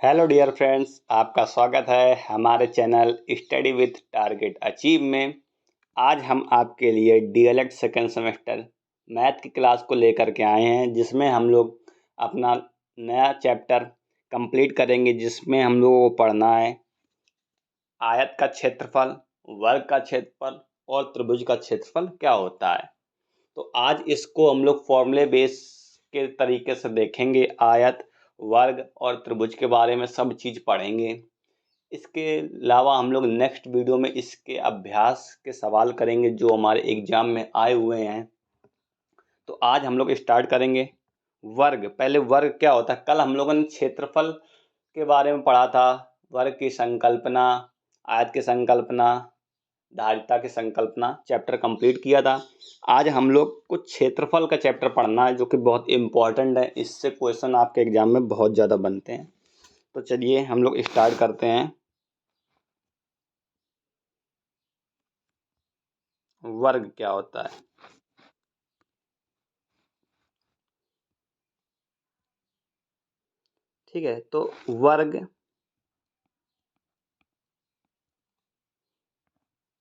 Hello dear friends, आपका स्वागत है हमारे channel study with target achieve में। आज हम आपके लिए डीएलएड सेकेंड सेमेस्टर मैथ की क्लास को लेकर के आए हैं, जिसमें हम लोग अपना नया चैप्टर कंप्लीट करेंगे, जिसमें हम लोगों को पढ़ना है आयत का क्षेत्रफल, वर्ग का क्षेत्रफल और त्रिभुज का क्षेत्रफल क्या होता है। तो आज इसको हम लोग फॉर्मूले बेस के तरीके से देखेंगे। आयत, वर्ग और त्रिभुज के बारे में सब चीज़ पढ़ेंगे। इसके अलावा हम लोग नेक्स्ट वीडियो में इसके अभ्यास के सवाल करेंगे जो हमारे एग्जाम में आए हुए हैं। तो आज हम लोग स्टार्ट करेंगे वर्ग। पहले वर्ग क्या होता है, कल हम लोगों ने क्षेत्रफल के बारे में पढ़ा था, वर्ग की संकल्पना, आयत की संकल्पना, धारिता की संकल्पना चैप्टर कंप्लीट किया था। आज हम लोग कुछ क्षेत्रफल का चैप्टर पढ़ना है जो कि बहुत इम्पॉर्टेंट है। इससे क्वेश्चन आपके एग्जाम में बहुत ज़्यादा बनते हैं। तो चलिए हम लोग स्टार्ट करते हैं। वर्ग क्या होता है? ठीक है, तो वर्ग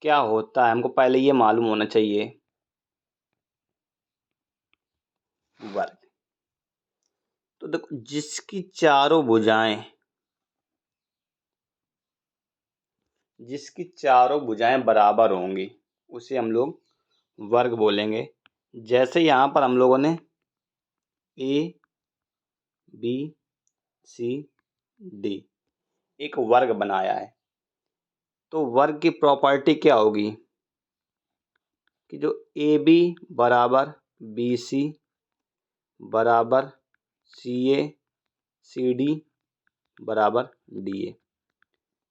क्या होता है हमको पहले ये मालूम होना चाहिए। वर्ग तो देखो, जिसकी चारों भुजाएं बराबर होंगी उसे हम लोग वर्ग बोलेंगे। जैसे यहाँ पर हम लोगों ने ए बी सी डी एक वर्ग बनाया है, तो वर्ग की प्रॉपर्टी क्या होगी कि जो ए बी बराबर बी सी बराबर सी ए सी डी बराबर डी ए।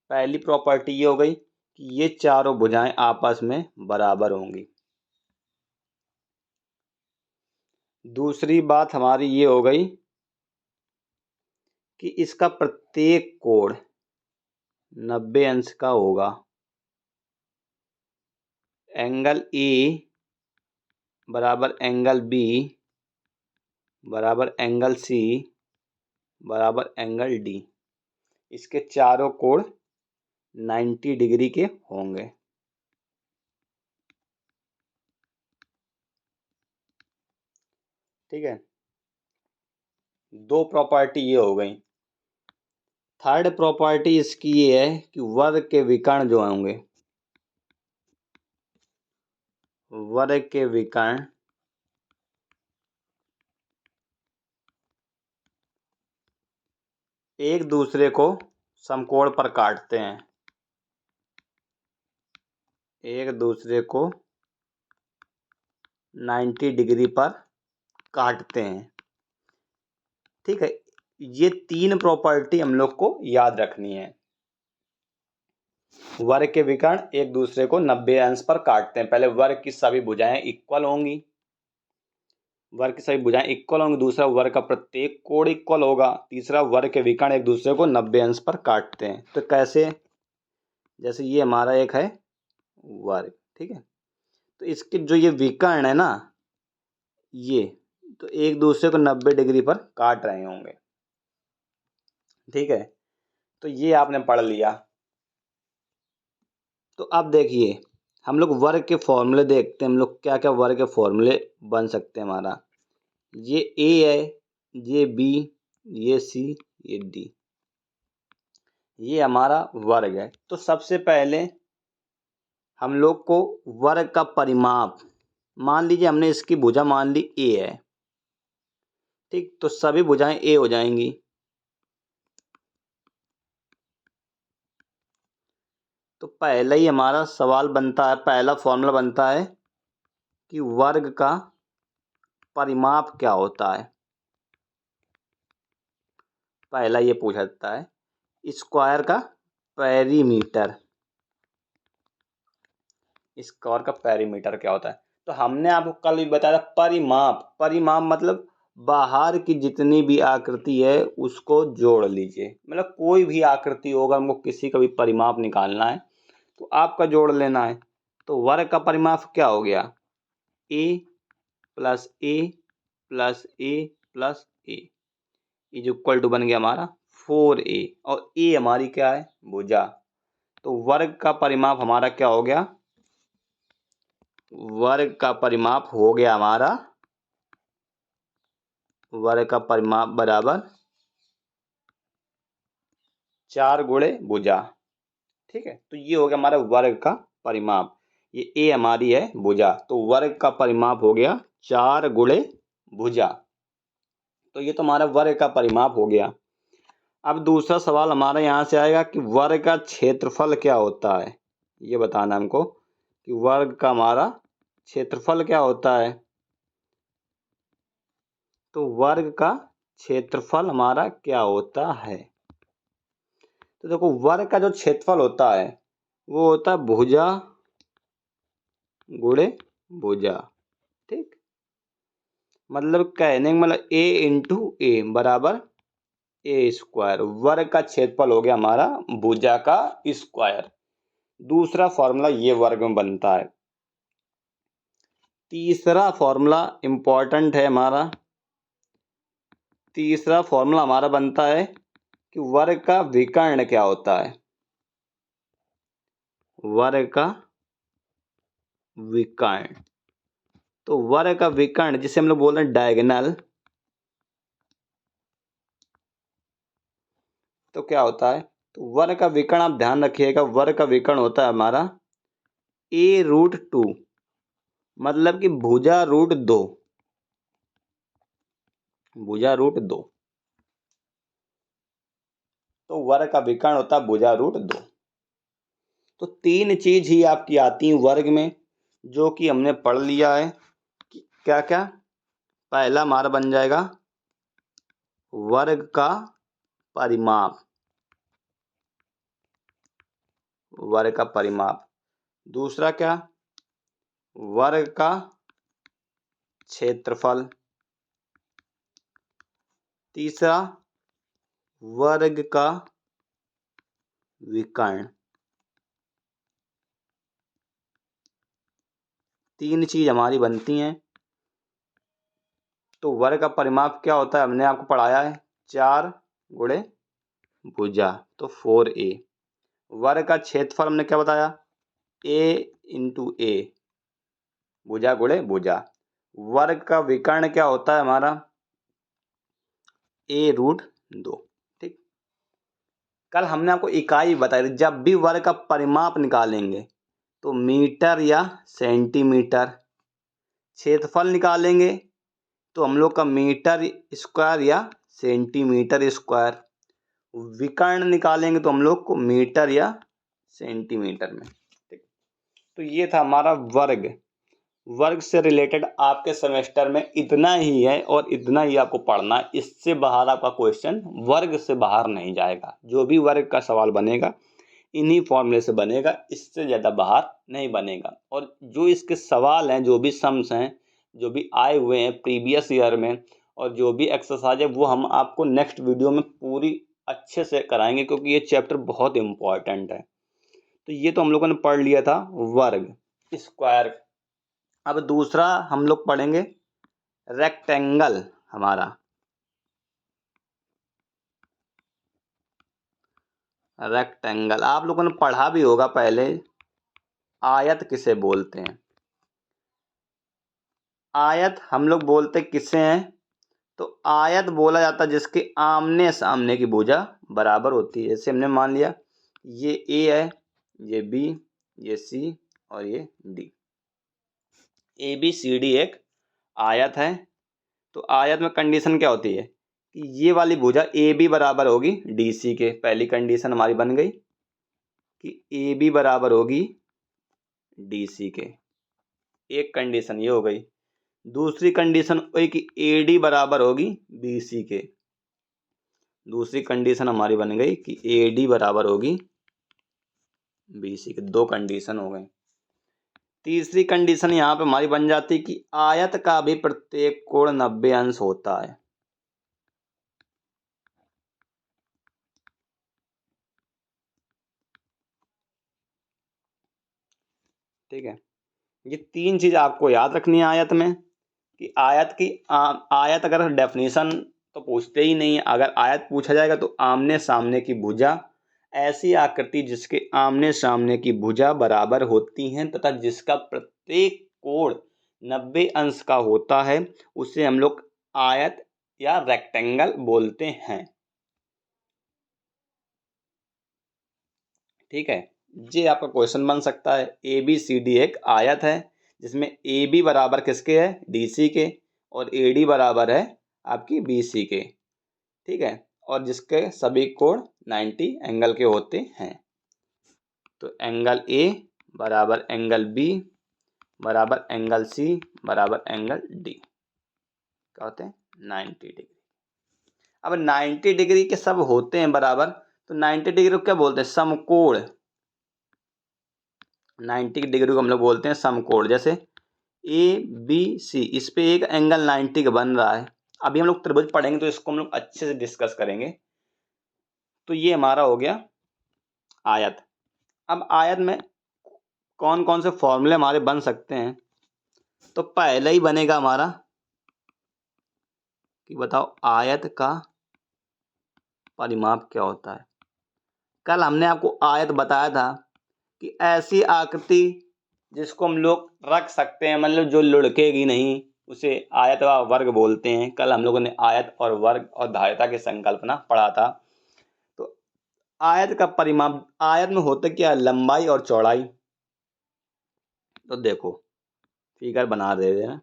पहली प्रॉपर्टी ये हो गई कि ये चारों भुजाएं आपस में बराबर होंगी। दूसरी बात हमारी ये हो गई कि इसका प्रत्येक कोण 90 अंश का होगा। एंगल ए बराबर एंगल बी बराबर एंगल सी बराबर एंगल डी। इसके चारों कोण 90 डिग्री के होंगे। ठीक है, दो प्रॉपर्टी ये हो गई। थर्ड प्रॉपर्टी इसकी ये है कि वर्ग के विकर्ण जो होंगे, वर्ग के विकर्ण एक दूसरे को समकोण पर काटते हैं, एक दूसरे को 90 डिग्री पर काटते हैं। ठीक है, ये तीन प्रॉपर्टी हम लोग को याद रखनी है। वर्ग के विकर्ण एक दूसरे को 90 अंश पर काटते हैं। पहले वर्ग की सभी भुजाएं इक्वल होंगी, वर्ग की सभी भुजाएं इक्वल होंगी। दूसरा, वर्ग का प्रत्येक कोण इक्वल होगा। तीसरा, वर्ग के विकर्ण एक दूसरे को 90 अंश पर काटते हैं। तो कैसे? जैसे ये हमारा एक है वर्ग, ठीक है, तो इसके जो ये विकर्ण है ना, ये तो एक दूसरे को 90 डिग्री पर काट रहे होंगे। ठीक है, तो ये आपने पढ़ लिया। तो अब देखिए, हम लोग वर्ग के फॉर्मूले देखते हैं। हम लोग क्या क्या वर्ग के फॉर्मूले बन सकते हैं। हमारा ये ए है, ये बी, ये सी, ये डी, ये हमारा वर्ग है। तो सबसे पहले हम लोग को वर्ग का परिमाप, मान लीजिए हमने इसकी भुजा मान ली ए है, ठीक, तो सभी भुजाएं ए हो जाएंगी। तो पहला ही हमारा सवाल बनता है, पहला फॉर्मूला बनता है कि वर्ग का परिमाप क्या होता है। पहला ये पूछा जाता है, स्क्वायर का पेरीमीटर, स्क्वायर का पेरीमीटर क्या होता है। तो हमने आपको कल भी बताया था परिमाप, परिमाप मतलब बाहर की जितनी भी आकृति है उसको जोड़ लीजिए। मतलब कोई भी आकृति होगा, हमको किसी का भी परिमाप निकालना है तो आपका जोड़ लेना है। तो वर्ग का परिमाप क्या हो गया, A plus A plus A plus A is equal to बन गया हमारा 4a और ए हमारी क्या है, भुजा। तो वर्ग का परिमाप हमारा क्या हो गया, वर्ग का परिमाप हो गया हमारा, वर्ग का परिमाप बराबर 4 गुणे भुजा। ठीक है, तो ये हो गया हमारा वर्ग का परिमाप। ये ए हमारी है भुजा, तो वर्ग का परिमाप हो गया 4 गुणे भुजा। तो ये तो हमारा वर्ग का परिमाप हो गया। अब दूसरा सवाल हमारा यहाँ से आएगा कि वर्ग का क्षेत्रफल क्या होता है, ये बताना हमको कि वर्ग का हमारा क्षेत्रफल क्या होता है। तो वर्ग का क्षेत्रफल हमारा क्या होता है, तो देखो वर्ग का जो क्षेत्रफल होता है वो होता है भुजा गुणे भुजा। ठीक, मतलब कहने का मतलब ए इंटू ए बराबर ए स्क्वायर। वर्ग का क्षेत्रफल हो गया हमारा भुजा का स्क्वायर। दूसरा फॉर्मूला ये वर्ग में बनता है। तीसरा फॉर्मूला इंपॉर्टेंट है हमारा। तीसरा फॉर्मूला हमारा बनता है कि वर्ग का विकर्ण क्या होता है। वर्ग का विकर्ण, तो वर्ग का विकर्ण जिसे हम लोग बोल रहे हैं डायगोनल, तो क्या होता है, तो वर्ग का विकर्ण आप ध्यान रखिएगा, वर्ग का विकर्ण होता है हमारा a√2, मतलब कि भुजा√2, भुजा√2। तो वर्ग का विकर्ण होता है भुजा√2। तो 3 चीज ही आपकी आती हैं वर्ग में, जो कि हमने पढ़ लिया है कि क्या क्या। पहला हमारा बन जाएगा वर्ग का परिमाप, वर्ग का परिमाप। दूसरा क्या, वर्ग का क्षेत्रफल। तीसरा वर्ग का विकर्ण। 3 चीज हमारी बनती हैं। तो वर्ग का परिमाप क्या होता है हमने आपको पढ़ाया है, 4 गुणे भुजा, तो 4a। वर्ग का क्षेत्रफल हमने क्या बताया, a इंटू ए, भुजा गुणे भुजा। वर्ग का विकर्ण क्या होता है हमारा, a√2। ठीक, कल हमने आपको इकाई बताई थी, जब भी वर्ग का परिमाप निकालेंगे तो मीटर या सेंटीमीटर, क्षेत्रफल निकालेंगे तो हम लोग का मीटर स्क्वायर या सेंटीमीटर स्क्वायर, विकर्ण निकालेंगे तो हम लोग को मीटर या सेंटीमीटर में। ठीक, तो ये था हमारा वर्ग। वर्ग से रिलेटेड आपके सेमेस्टर में इतना ही है और इतना ही आपको पढ़ना है। इससे बाहर आपका क्वेश्चन वर्ग से बाहर नहीं जाएगा। जो भी वर्ग का सवाल बनेगा इन्हीं फॉर्मूले से बनेगा, इससे ज़्यादा बाहर नहीं बनेगा। और जो इसके सवाल हैं, जो भी सम्स हैं, जो भी आए हुए हैं प्रीवियस ईयर में, और जो भी एक्सरसाइज है वो हम आपको नेक्स्ट वीडियो में पूरी अच्छे से कराएंगे, क्योंकि ये चैप्टर बहुत इम्पॉर्टेंट है। तो ये तो हम लोगों ने पढ़ लिया था वर्ग, स्क्वायर। अब दूसरा हम लोग पढ़ेंगे रेक्टेंगल। हमारा रेक्टेंगल आप लोगों ने पढ़ा भी होगा पहले, आयत किसे बोलते हैं। आयत हम लोग बोलते किसे हैं, तो आयत बोला जाता है जिसके आमने सामने की भुजा बराबर होती है। जैसे हमने मान लिया ये ए है, ये बी, ये सी और ये D. A B C D एक आयत है। तो आयत में कंडीशन क्या होती है कि ये वाली भुजा ए बी बराबर होगी डी सी के। पहली कंडीशन हमारी बन गई कि ए बी बराबर होगी डी सी के, एक कंडीशन ये हो गई। दूसरी कंडीशन हुई कि ए डी बराबर होगी बी सी के। दूसरी कंडीशन हमारी बन गई कि ए डी बराबर होगी बी सी के। 2 कंडीशन हो गई। तीसरी कंडीशन यहाँ पे हमारी बन जाती कि आयत का भी प्रत्येक कोण 90 अंश होता है। ठीक है, ये 3 चीज आपको याद रखनी है आयत में कि आयत की आयत अगर डेफिनेशन तो पूछते ही नहीं है। अगर आयत पूछा जाएगा तो आमने सामने की भुजा, ऐसी आकृति जिसके आमने सामने की भुजा बराबर होती हैं तथा जिसका प्रत्येक कोण 90 अंश का होता है, उसे हम लोग आयत या रेक्टेंगल बोलते हैं। ठीक है, ये आपका क्वेश्चन बन सकता है। ABCD एक आयत है जिसमें AB बराबर किसके है, DC के, और AD बराबर है आपकी BC के। ठीक है, और जिसके सभी कोण 90 एंगल के होते हैं। तो एंगल A बराबर एंगल B बराबर एंगल C बराबर एंगल D क्या होते हैं, 90 डिग्री। अब 90 डिग्री के सब होते हैं बराबर, तो 90 डिग्री को क्या बोलते हैं, समकोण। 90 डिग्री को हम लोग बोलते हैं समकोण। जैसे ABC, इस पे एक एंगल 90 का बन रहा है। अभी हम लोग त्रिभुज पढ़ेंगे तो इसको हम लोग अच्छे से डिस्कस करेंगे। तो ये हमारा हो गया आयत। अब आयत में कौन कौन से फॉर्मूले हमारे बन सकते हैं, तो पहले ही बनेगा हमारा कि बताओ आयत का परिमाप क्या होता है। कल हमने आपको आयत बताया था कि ऐसी आकृति जिसको हम लोग रख सकते हैं, मतलब जो लुढ़केगी नहीं, उसे आयत व वर्ग बोलते हैं। कल हम लोगों ने आयत और वर्ग और धारिता की संकल्पना पढ़ा था। तो आयत का परिमाप, आयत में होता क्या, लंबाई और चौड़ाई। तो देखो फिगर बना दे रहे हैं,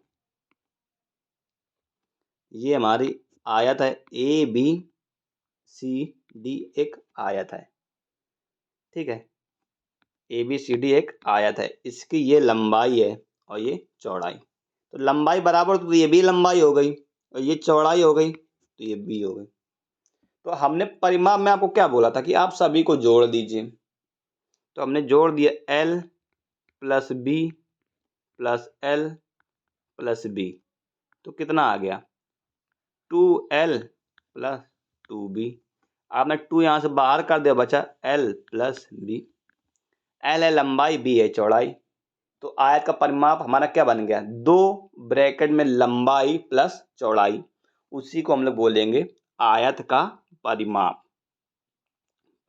ये हमारी आयत है, ABCD एक आयत है। ठीक है, ABCD एक आयत है, इसकी ये लंबाई है और ये चौड़ाई। तो लंबाई बराबर, तो ये भी लंबाई हो गई और ये चौड़ाई हो गई, तो ये भी हो गई। तो हमने परिमाप में आपको क्या बोला था कि आप सभी को जोड़ दीजिए। तो हमने जोड़ दिया L plus B plus L plus B, तो कितना आ गया 2L प्लस 2B। आपने 2 यहाँ से बाहर कर दिया, बचा L प्लस B। L है लंबाई, B है चौड़ाई। तो आयत का परिमाप हमारा क्या बन गया, 2 ब्रैकेट में लंबाई प्लस चौड़ाई, उसी को हम लोग बोलेंगे आयत का परिमाप।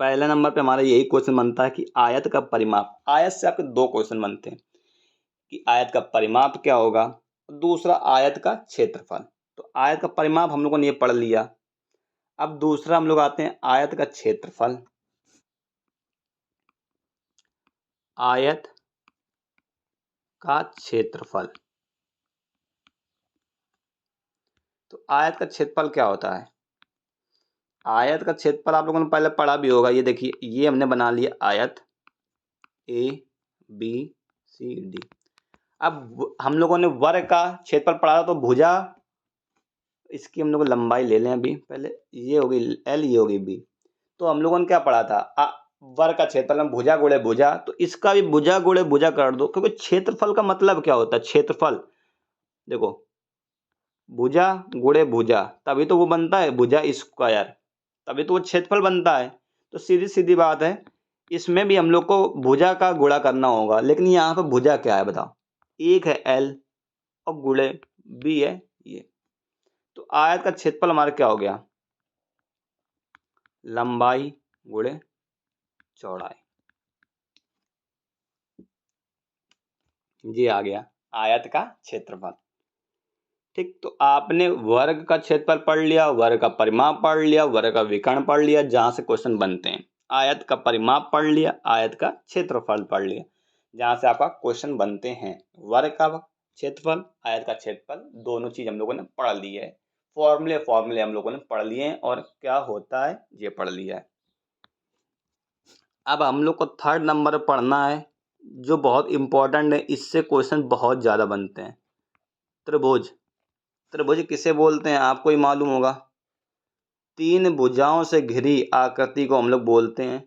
पहले नंबर पे हमारा यही क्वेश्चन बनता है कि आयत का परिमाप। आयत से आपके दो क्वेश्चन बनते हैं कि आयत का परिमाप क्या होगा, दूसरा आयत का क्षेत्रफल। तो आयत का परिमाप हम लोगों ने ये पढ़ लिया। अब दूसरा हम लोग आते हैं आयत का क्षेत्रफल। आयत का क्षेत्रफल, तो आयत का क्षेत्रफल क्या होता है। आयत का क्षेत्रफल आप लोगों ने पहले पढ़ा भी होगा। ये देखिए, ये हमने बना लिया आयत ABCD। अब हम लोगों ने वर्ग का क्षेत्रफल पढ़ा था, तो भुजा, इसकी हम लोग लंबाई ले लें अभी पहले, ये होगी L, ये होगी B। तो हम लोगों ने क्या पढ़ा था, वर्ग का क्षेत्रफल में भुजा गुणे भुजा, तो इसका भी भुजा गुणे भुजा कर दो, क्योंकि क्षेत्रफल का मतलब क्या होता है, क्षेत्रफल देखो, भुजा गुणे भुजा, तभी तो वो बनता है भुजा स्क्वायर, तभी तो वो क्षेत्रफल बनता है। तो सीधी सीधी बात है, इसमें भी हम लोग को भुजा का गुणा करना होगा। लेकिन यहाँ पर भुजा क्या है बताओ, एक है L और गुणे B है ये। तो आयत का क्षेत्रफल हमारा क्या हो गया, लंबाई गुणे चौड़ाई, ये आ गया आयत का क्षेत्रफल। ठीक, तो आपने वर्ग का क्षेत्रफल पढ़ लिया, वर्ग का परिमाप पढ़ लिया, वर्ग का विकर्ण पढ़ लिया, जहां से क्वेश्चन बनते हैं। आयत का परिमाप पढ़ लिया, आयत का क्षेत्रफल पढ़ लिया, जहां से आपका क्वेश्चन बनते हैं। वर्ग का क्षेत्रफल, आयत का क्षेत्रफल, दोनों चीज हम लोगों ने पढ़ ली है। फॉर्मूले हम लोगों ने पढ़ लिए हैं और क्या होता है ये पढ़ लिया है। अब हम लोग को थर्ड नंबर पढ़ना है, जो बहुत इंपॉर्टेंट है, इससे क्वेश्चन बहुत ज्यादा बनते हैं। त्रिभुज। त्रिभुज किसे बोलते हैं आपको ही मालूम होगा। 3 भुजाओं से घिरी आकृति को हम लोग बोलते हैं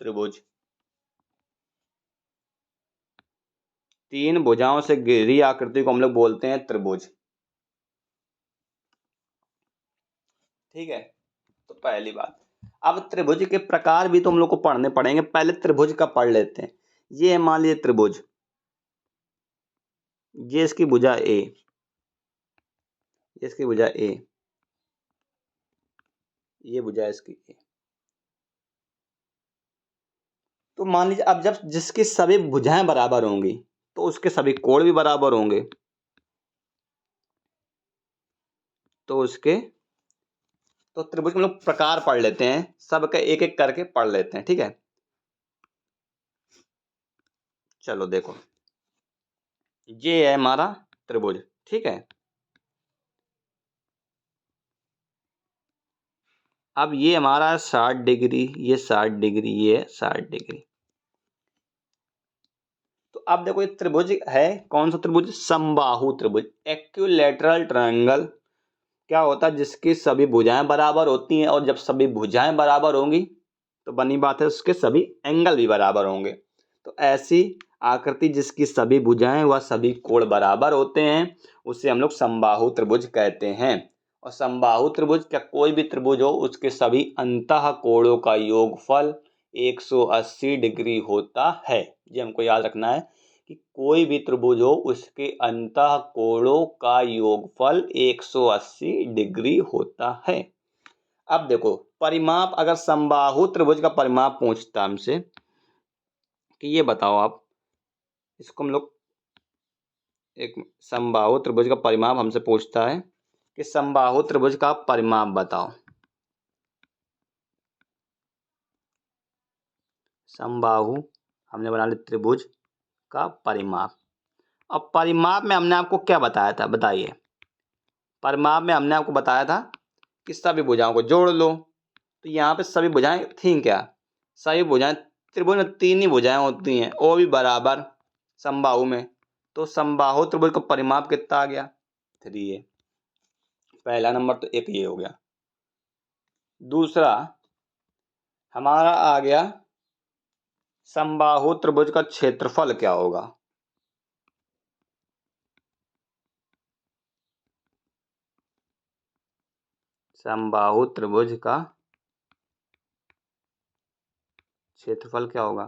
त्रिभुज। 3 भुजाओं से घिरी आकृति को हम लोग बोलते हैं त्रिभुज। ठीक है, तो पहली बात, अब त्रिभुज के प्रकार भी तो हम लोग को पढ़ने पड़ेंगे। पहले त्रिभुज का पढ़ लेते हैं। ये मान लीजिए त्रिभुज, ये इसकी भुजा A, इसकी भुजा A, ये भुजा इसकी ए। तो मान लीजिए अब जब जिसकी सभी भुजाएं बराबर होंगी तो उसके सभी कोण भी बराबर होंगे, तो उसके तो त्रिभुज के हम लोग प्रकार पढ़ लेते हैं, सबका एक एक करके पढ़ लेते हैं, ठीक है। चलो देखो, ये है हमारा त्रिभुज, ठीक है। अब ये हमारा 60 डिग्री, ये 60 डिग्री, ये 60 डिग्री। तो अब देखो ये त्रिभुज है, कौन सा त्रिभुज? समबाहु त्रिभुज, इक्विलैटरल ट्रायंगल। क्या होता है? जिसकी सभी भुजाएं बराबर होती हैं, और जब सभी भुजाएं बराबर होंगी तो बनी बात है उसके सभी एंगल भी बराबर होंगे। तो ऐसी आकृति जिसकी सभी भुजाएं व सभी कोण बराबर होते हैं उसे हम लोग समबाहु त्रिभुज कहते हैं। और समबाहु त्रिभुज क्या कोई भी त्रिभुज हो उसके सभी अंतः कोणों का योगफल 180 डिग्री होता है। ये हमको याद रखना है कि कोई भी त्रिभुज हो उसके अंतः कोणों का योगफल 180 डिग्री होता है। अब देखो परिमाप, अगर समबाहु त्रिभुज का परिमाप पूछता हमसे कि ये बताओ आप, इसको हम लोग एक समबाहु त्रिभुज का परिमाप हमसे पूछता है कि समबाहु त्रिभुज का परिमाप बताओ। समबाहु हमने बना लिया त्रिभुज का परिमाप। अब परिमाप में हमने आपको क्या बताया था, बताइए। परिमाप में हमने आपको बताया था कि सभी भुजाओं को जोड़ लो। तो यहाँ पे सभी भुजाएं थी क्या? सभी भुजाएं, त्रिभुज में 3 ही भुजाएं होती हैं, वो भी बराबर समबाहु में। तो समबाहु त्रिभुज का परिमाप कितना आ गया? 3 है। पहला नंबर तो एक ये हो गया। दूसरा हमारा आ गया समबाहु त्रिभुज का क्षेत्रफल क्या होगा? समबाहु त्रिभुज का क्षेत्रफल क्या होगा?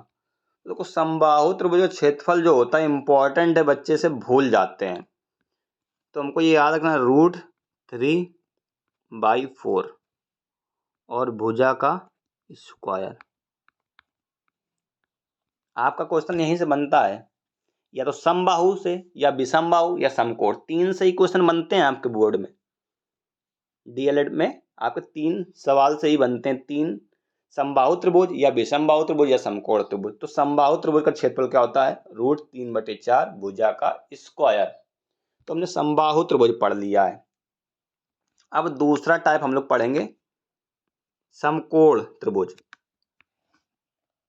देखो समबाहु त्रिभुज का क्षेत्रफल जो होता है इंपॉर्टेंट है, बच्चे से भूल जाते हैं। तो हमको ये याद रखना, √3/4 और भुजा का स्क्वायर। आपका क्वेश्चन यहीं से बनता है, या तो समबाहु से, या विषमबाहु, या समकोण। 3 से ही क्वेश्चन बनते हैं आपके बोर्ड में। डीएलएड में आपके 3 सवाल से ही बनते हैं, 3 समबाहु त्रिभुज, या विषमबाहु त्रिभुज, या समकोण त्रिभुज। तो समबाहु त्रिभुज का क्षेत्रफल क्या होता है? √3/4 भुजा का स्क्वायर। तो हमने समबाहु त्रिभुज पढ़ लिया है। अब दूसरा टाइप हम लोग पढ़ेंगे समकोण त्रिभुज।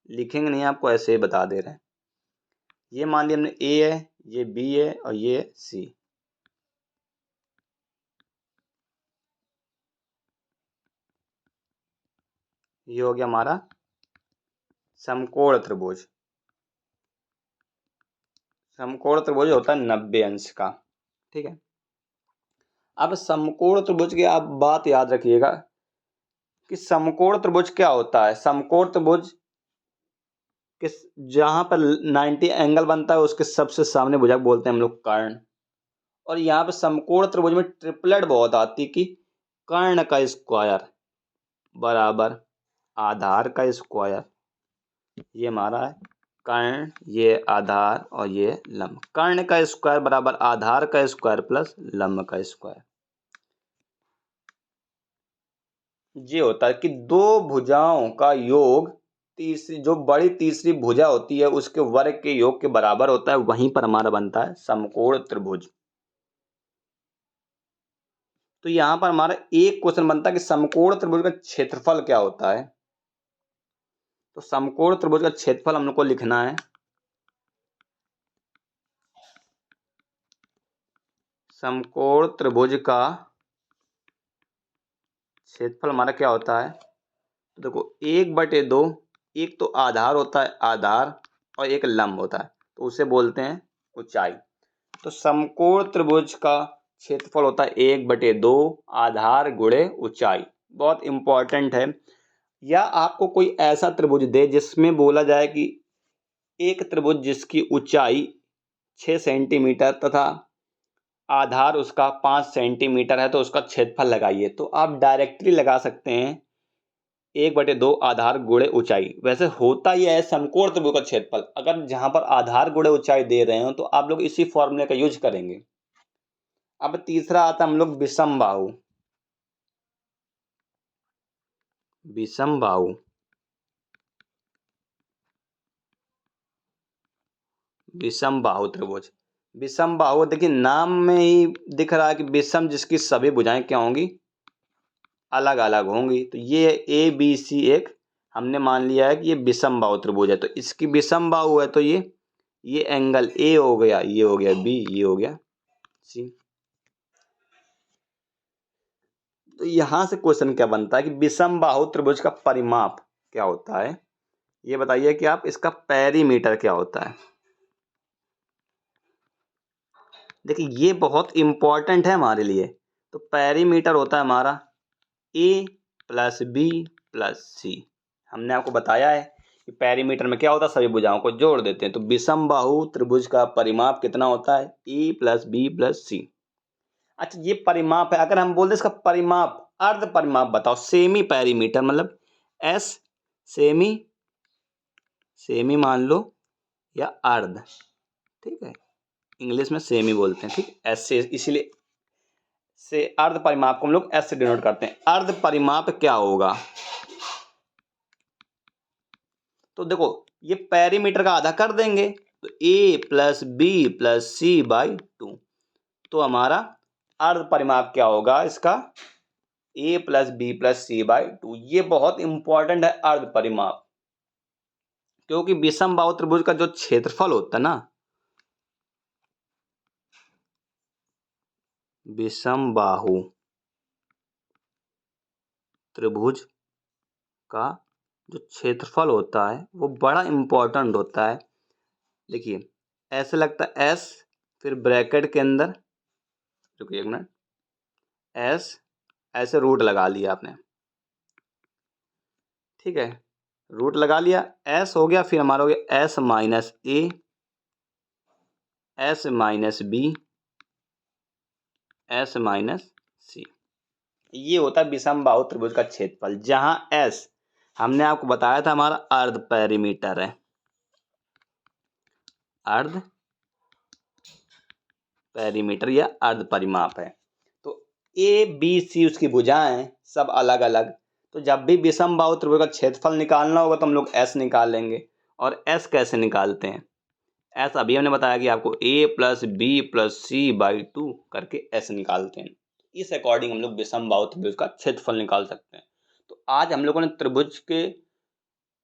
लिखेंगे नहीं, आपको ऐसे ही बता दे रहे हैं। ये मान लिया हमने ए है, ये बी है, और ये सी। ये हो गया हमारा समकोण त्रिभुज। समकोण त्रिभुज होता है 90 अंश का, ठीक है। अब समकोण त्रिभुज की आप बात याद रखिएगा कि समकोण त्रिभुज क्या होता है। समकोण त्रिभुज किस, जहां पर 90 एंगल बनता है उसके सबसे सामने भुजा बोलते हैं हम लोग कर्ण। और यहाँ पे समकोण त्रिभुज में ट्रिपलेट बहुत आती कि कर्ण का स्क्वायर बराबर आधार का स्क्वायर। ये हमारा है कर्ण, ये आधार, और ये लंब। कर्ण का स्क्वायर बराबर आधार का स्क्वायर प्लस लंब का स्क्वायर। ये होता है कि दो भुजाओं का योग तीसरी, जो बड़ी तीसरी भुजा होती है उसके वर्ग के योग के बराबर होता है। वहीं पर हमारा बनता है समकोण त्रिभुज। तो यहां पर हमारा एक क्वेश्चन बनता है कि समकोण त्रिभुज का क्षेत्रफल क्या होता है। तो समकोण त्रिभुज का क्षेत्रफल हम लोग को लिखना है, समकोण त्रिभुज का क्षेत्रफल हमारा क्या होता है। तो देखो 1/2, एक तो आधार होता है आधार, और एक लंब होता है, तो उसे बोलते हैं ऊंचाई। तो समकोण त्रिभुज का क्षेत्रफल होता है 1/2 आधार गुणे ऊंचाई। बहुत इंपॉर्टेंट है। या आपको कोई ऐसा त्रिभुज दे जिसमें बोला जाए कि एक त्रिभुज जिसकी ऊंचाई 6 सेंटीमीटर तथा आधार उसका 5 सेंटीमीटर है, तो उसका क्षेत्रफल लगाइए। तो आप डायरेक्टली लगा सकते हैं 1/2 आधार गुणे ऊंचाई। वैसे होता ही है समकोण त्रिभुज का क्षेत्रफल, अगर जहां पर आधार गुणे ऊंचाई दे रहे हो तो आप लोग इसी फॉर्मूले का यूज करेंगे। अब तीसरा आता हम लोग विषम बाहु। विषम बाहु, विषम बाहु त्रिभुज। विषम बाहु देखिए नाम में ही दिख रहा है कि विषम, जिसकी सभी भुजाएं क्या होंगी, अलग अलग होंगी। तो ये ए बी सी एक हमने मान लिया है कि ये विषम बाहु त्रिभुज है। तो इसकी विषम बाहु है तो ये एंगल ए हो गया, ये हो गया बी, ये हो गया सी। तो यहां से क्वेश्चन क्या बनता है कि विषम बाहु त्रिभुज का परिमाप क्या होता है, ये बताइए कि आप इसका पेरीमीटर क्या होता है। देखिए ये बहुत इंपॉर्टेंट है हमारे लिए। तो पेरीमीटर होता है हमारा ए प्लस बी प्लस सी। हमने आपको बताया है कि पेरीमीटर में क्या होता है, सभी भुजाओं को जोड़ देते हैं। तो विषम बाहु त्रिभुज का परिमाप कितना होता है, ए प्लस बी प्लस सी। अच्छा ये परिमाप है, अगर हम बोल दें इसका परिमाप, अर्ध परिमाप बताओ, सेमी पेरीमीटर मतलब एस, सेमी, सेमी मान लो या अर्ध, ठीक है, इंग्लिश में सेमी बोलते हैं, ठीक, एस से, इसीलिए से अर्ध परिमाप को हम लोग एस से डिनोट करते हैं। अर्ध परिमाप क्या होगा, तो देखो ये पेरीमीटर का आधा कर देंगे तो A plus B plus C by 2। तो हमारा अर्ध परिमाप क्या होगा इसका, A plus B plus C by 2। ये बहुत इंपॉर्टेंट है अर्ध परिमाप, क्योंकि विषम बाहु त्रिभुज का जो क्षेत्रफल होता है ना, विषम बाहु त्रिभुज का जो क्षेत्रफल होता है वो बड़ा इंपॉर्टेंट होता है। देखिए ऐसे लगता है एस, फिर ब्रैकेट के अंदर, रुकिए एक मिनट, एस, ऐसे रूट लगा लिया आपने, ठीक है, रूट लगा लिया, एस हो गया, फिर हमारा हो गया S minus A, S minus B, S minus C. ये होता है विषम बाहु त्रिभुज का क्षेत्रफल, जहां एस हमने आपको बताया था हमारा अर्ध पेरीमीटर है, अर्ध पेरीमीटर या अर्ध परिमाप है। तो ए बी सी उसकी भुजाएं सब अलग अलग। तो जब भी विषम बाहु त्रिभुज का क्षेत्रफल निकालना होगा तो हम लोग एस निकाल लेंगे। और एस कैसे निकालते हैं, एस अभी हमने बताया कि आपको A plus B plus C by 2 करके एस निकालते हैं। इस अकॉर्डिंग हम लोग विषम बाहु त्रिभुज का क्षेत्रफल निकाल सकते हैं। तो आज हम लोगों ने त्रिभुज के,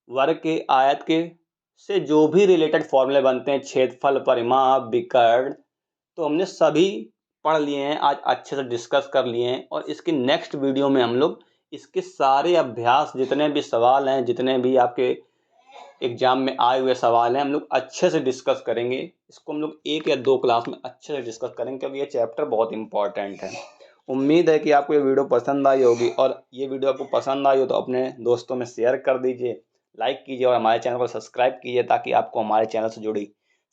वर्ग के, आयत के से जो भी रिलेटेड फॉर्मूले बनते हैं, क्षेत्रफल, परिमाप, विकर्ण, तो हमने सभी पढ़ लिए हैं, आज अच्छे से डिस्कस कर लिए हैं। और इसके नेक्स्ट वीडियो में हम लोग इसके सारे अभ्यास, जितने भी सवाल हैं, जितने भी आपके एग्जाम में आए हुए सवाल हैं, हम लोग अच्छे से डिस्कस करेंगे। इसको हम लोग 1 या 2 क्लास में अच्छे से डिस्कस करेंगे, क्योंकि ये चैप्टर बहुत इंपॉर्टेंट है। उम्मीद है कि आपको ये वीडियो पसंद आई होगी, और ये वीडियो आपको पसंद आई हो तो अपने दोस्तों में शेयर कर दीजिए, लाइक कीजिए और हमारे चैनल को सब्सक्राइब कीजिए, ताकि आपको हमारे चैनल से जुड़ी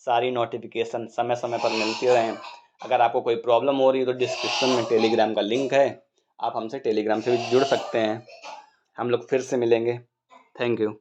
सारी नोटिफिकेशन समय समय पर मिलती रहें। अगर आपको कोई प्रॉब्लम हो रही है तो डिस्क्रिप्शन में टेलीग्राम का लिंक है, आप हमसे टेलीग्राम से भी जुड़ सकते हैं। हम लोग फिर से मिलेंगे। Thank you.